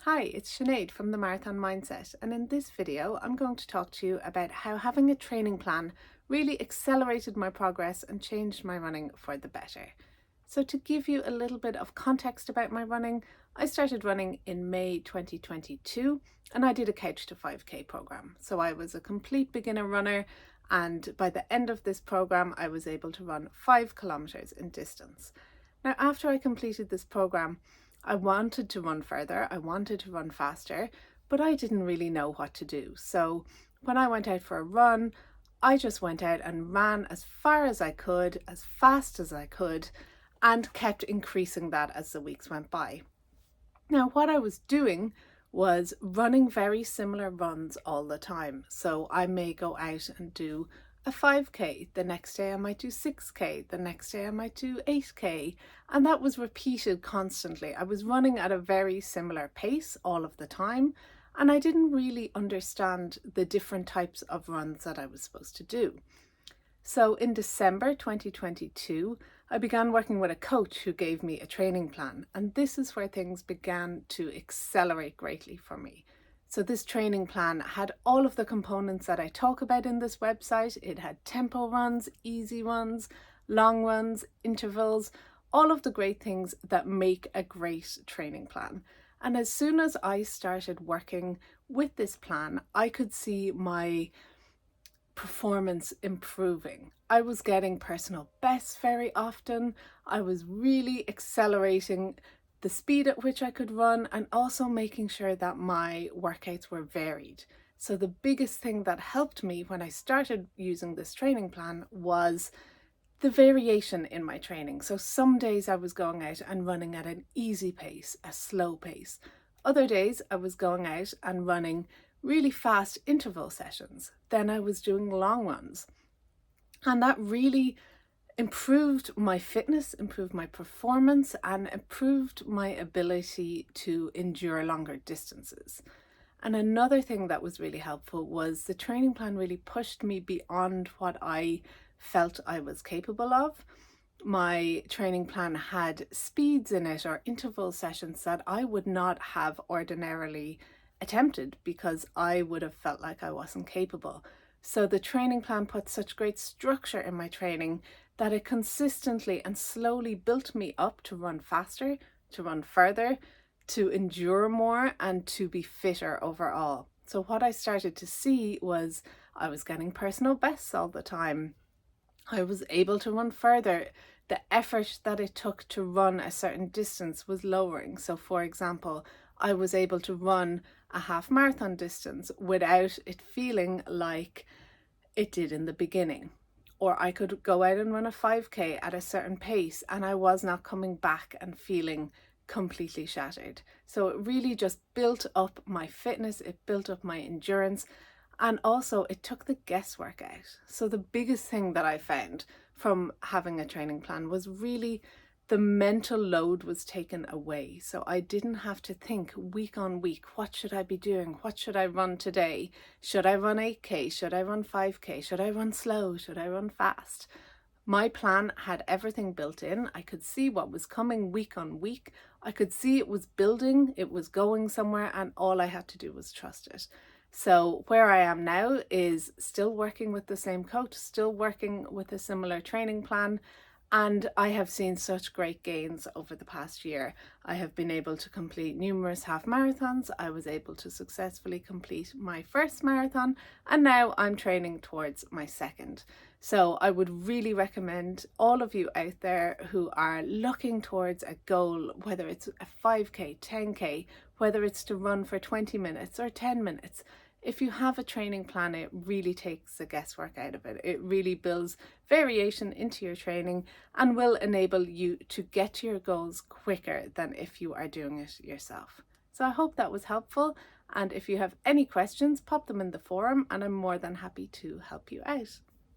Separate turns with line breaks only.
Hi, it's Sinead from the Marathon Mindset, and in this video I'm going to talk to you about how having a training plan really accelerated my progress and changed my running for the better. So to give you a little bit of context about my running, I started running in May 2022 and I did a Couch to 5K program. So I was a complete beginner runner, and by the end of this program I was able to run 5 kilometers in distance. Now, after I completed this program, I wanted to run further, I wanted to run faster, but I didn't really know what to do. So when I went out for a run, I just went out and ran as far as I could, as fast as I could, and kept increasing that as the weeks went by. Now, what I was doing was running very similar runs all the time. So I may go out and do a 5K, the next day I might do 6K, the next day I might do 8K, and that was repeated constantly. I was running at a very similar pace all of the time, and I didn't really understand the different types of runs that I was supposed to do. So in December 2022, I began working with a coach who gave me a training plan, and this is where things began to accelerate greatly for me. So this training plan had all of the components that I talk about in this website. It had tempo runs, easy runs, long runs, intervals, all of the great things that make a great training plan. And as soon as I started working with this plan, I could see my performance improving. I was getting personal bests very often. I was really accelerating the speed at which I could run and also making sure that my workouts were varied. So the biggest thing that helped me when I started using this training plan was the variation in my training. So some days I was going out and running at an easy pace, a slow pace. Other days I was going out and running really fast interval sessions. Then I was doing long runs. And that really improved my fitness, improved my performance, and improved my ability to endure longer distances. And another thing that was really helpful was the training plan really pushed me beyond what I felt I was capable of. My training plan had speeds in it or interval sessions that I would not have ordinarily attempted because I would have felt like I wasn't capable. So the training plan put such great structure in my training that it consistently and slowly built me up to run faster, to run further, to endure more, and to be fitter overall. So what I started to see was I was getting personal bests all the time. I was able to run further. The effort that it took to run a certain distance was lowering. So, for example, I was able to run a half marathon distance without it feeling like it did in the beginning. Or I could go out and run a 5K at a certain pace and I was not coming back and feeling completely shattered. So it really just built up my fitness, it built up my endurance, and also it took the guesswork out. So the biggest thing that I found from having a training plan was really the mental load was taken away. So I didn't have to think week on week, what should I be doing? What should I run today? Should I run 8K? Should I run 5K? Should I run slow? Should I run fast? My plan had everything built in. I could see what was coming week on week. I could see it was building, it was going somewhere, and all I had to do was trust it. So where I am now is still working with the same coach, still working with a similar training plan, and I have seen such great gains over the past year. I have been able to complete numerous half marathons. I was able to successfully complete my first marathon, and now I'm training towards my second. So I would really recommend all of you out there who are looking towards a goal, whether it's a 5K, 10K, whether it's to run for 20 minutes or 10 minutes, if you have a training plan, it really takes the guesswork out of it. It really builds variation into your training and will enable you to get to your goals quicker than if you are doing it yourself. So I hope that was helpful. And if you have any questions, pop them in the forum and I'm more than happy to help you out.